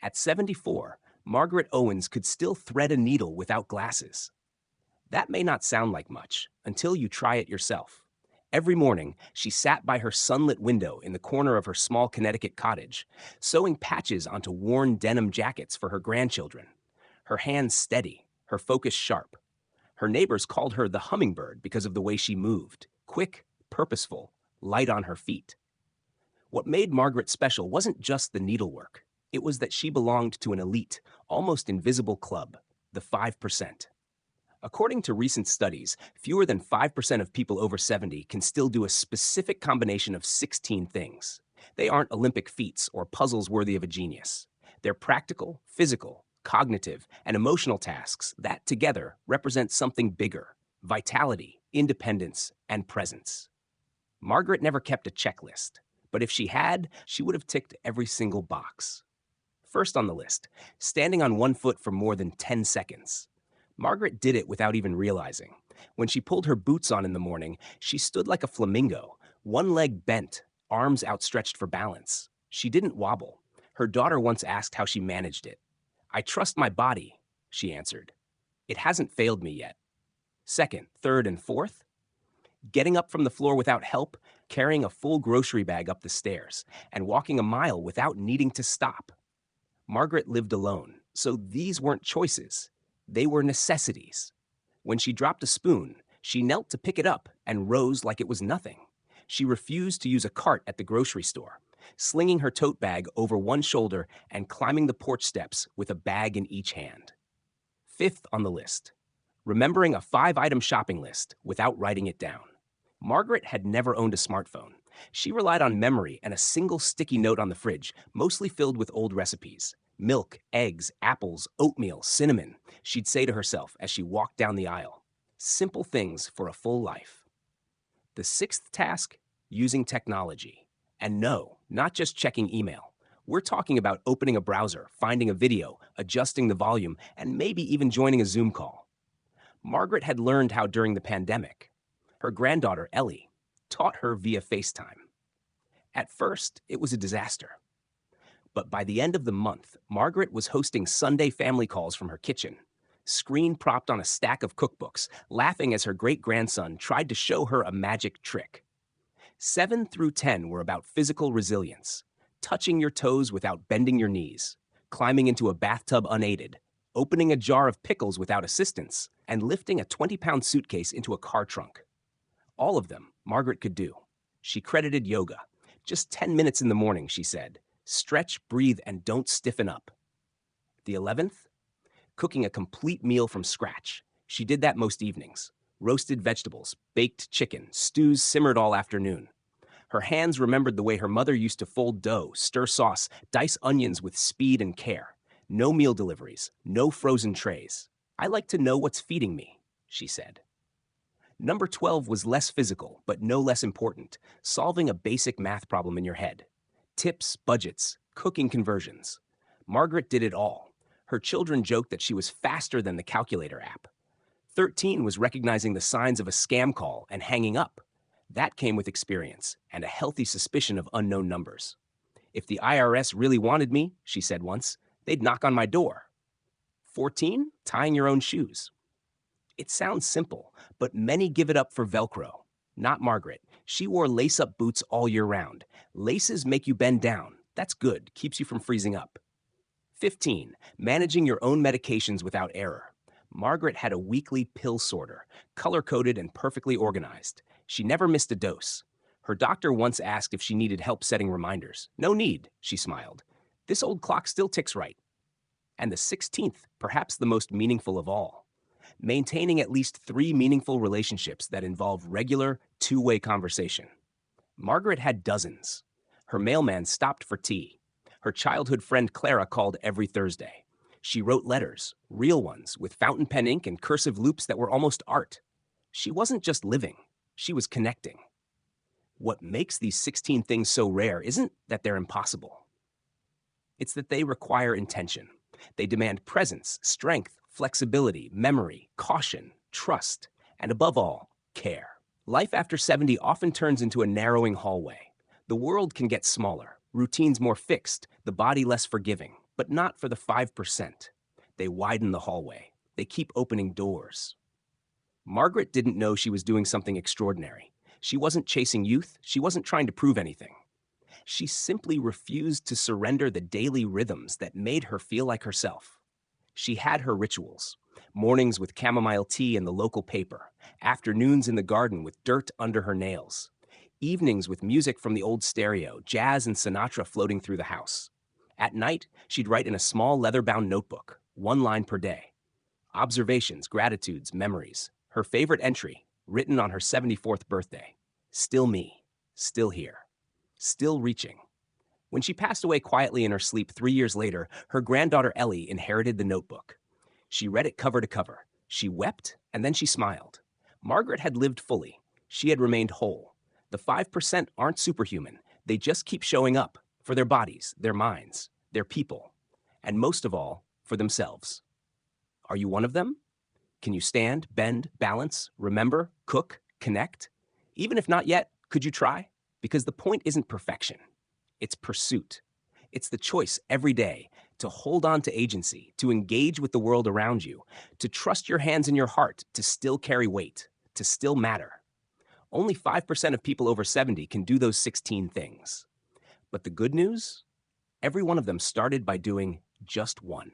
At 74, Margaret Owens could still thread a needle without glasses. That may not sound like much until you try it yourself. Every morning, she sat by her sunlit window in the corner of her small Connecticut cottage, sewing patches onto worn denim jackets for her grandchildren. Her hands steady, her focus sharp. Her neighbors called her the hummingbird because of the way she moved, quick, purposeful, light on her feet. What made Margaret special wasn't just the needlework. It was that she belonged to an elite, almost invisible club, the 5%. According to recent studies, fewer than 5% of people over 70 can still do a specific combination of 16 things. They aren't Olympic feats or puzzles worthy of a genius. They're practical, physical, cognitive, and emotional tasks that together represent something bigger: vitality, independence, and presence. Margaret never kept a checklist, but if she had, she would have ticked every single box. First on the list, standing on one foot for more than 10 seconds. Margaret did it without even realizing. When she pulled her boots on in the morning, she stood like a flamingo, one leg bent, arms outstretched for balance. She didn't wobble. Her daughter once asked how she managed it. "I trust my body," she answered. "It hasn't failed me yet." Second, third, and fourth? Getting up from the floor without help, carrying a full grocery bag up the stairs, and walking a mile without needing to stop. Margaret lived alone, so these weren't choices. They were necessities. When she dropped a spoon, she knelt to pick it up and rose like it was nothing. She refused to use a cart at the grocery store, slinging her tote bag over one shoulder and climbing the porch steps with a bag in each hand. Fifth on the list, remembering a 5-item shopping list without writing it down. Margaret had never owned a smartphone. She relied on memory and a single sticky note on the fridge, mostly filled with old recipes. Milk, eggs, apples, oatmeal, cinnamon, she'd say to herself as she walked down the aisle. Simple things for a full life. The sixth task, using technology. And no, not just checking email. We're talking about opening a browser, finding a video, adjusting the volume, and maybe even joining a Zoom call. Margaret had learned how during the pandemic. Her granddaughter, Ellie, taught her via FaceTime. At first, it was a disaster. But by the end of the month, Margaret was hosting Sunday family calls from her kitchen, screen propped on a stack of cookbooks, laughing as her great-grandson tried to show her a magic trick. 7 through 10 were about physical resilience, touching your toes without bending your knees, climbing into a bathtub unaided, opening a jar of pickles without assistance, and lifting a 20-pound suitcase into a car trunk. All of them Margaret could do. She credited yoga. Just 10 minutes in the morning, she said. Stretch, breathe, and don't stiffen up. The 11th? Cooking a complete meal from scratch. She did that most evenings. Roasted vegetables, baked chicken, stews simmered all afternoon. Her hands remembered the way her mother used to fold dough, stir sauce, dice onions with speed and care. No meal deliveries, no frozen trays. "I like to know what's feeding me," she said. Number 12 was less physical, but no less important, solving a basic math problem in your head. Tips, budgets, cooking conversions. Margaret did it all. Her children joked that she was faster than the calculator app. 13 was recognizing the signs of a scam call and hanging up. That came with experience and a healthy suspicion of unknown numbers. "If the IRS really wanted me," she said once, "they'd knock on my door." 14, tying your own shoes. It sounds simple, but many give it up for Velcro. Not Margaret. She wore lace-up boots all year round. Laces make you bend down. That's good, keeps you from freezing up. 15, managing your own medications without error. Margaret had a weekly pill sorter, color-coded and perfectly organized. She never missed a dose. Her doctor once asked if she needed help setting reminders. "No need," she smiled. "This old clock still ticks right." And the 16th, perhaps the most meaningful of all. Maintaining at least 3 meaningful relationships that involve regular, two-way conversation. Margaret had dozens. Her mailman stopped for tea. Her childhood friend Clara called every Thursday. She wrote letters, real ones, with fountain pen ink and cursive loops that were almost art. She wasn't just living, she was connecting. What makes these 16 things so rare isn't that they're impossible. It's that they require intention. They demand presence, strength, flexibility, memory, caution, trust, and above all, care. Life after 70 often turns into a narrowing hallway. The world can get smaller, routines more fixed, the body less forgiving. But not for the 5%. They widen the hallway. They keep opening doors. Margaret didn't know she was doing something extraordinary. She wasn't chasing youth. She wasn't trying to prove anything. She simply refused to surrender the daily rhythms that made her feel like herself. She had her rituals: mornings with chamomile tea in the local paper, afternoons in the garden with dirt under her nails, evenings with music from the old stereo, jazz and Sinatra floating through the house. At night, she'd write in a small leather-bound notebook, one line per day. Observations, gratitudes, memories. Her favorite entry, written on her 74th birthday: "Still me, still here, still reaching." When she passed away quietly in her sleep 3 years later, her granddaughter Ellie inherited the notebook. She read it cover to cover. She wept, and then she smiled. Margaret had lived fully. She had remained whole. The 5% aren't superhuman. They just keep showing up for their bodies, their minds, their people, and most of all, for themselves. Are you one of them? Can you stand, bend, balance, remember, cook, connect? Even if not yet, could you try? Because the point isn't perfection. It's pursuit. It's the choice every day to hold on to agency, to engage with the world around you, to trust your hands and your heart to still carry weight, to still matter. Only 5% of people over 70 can do those 16 things. But the good news? Every one of them started by doing just one.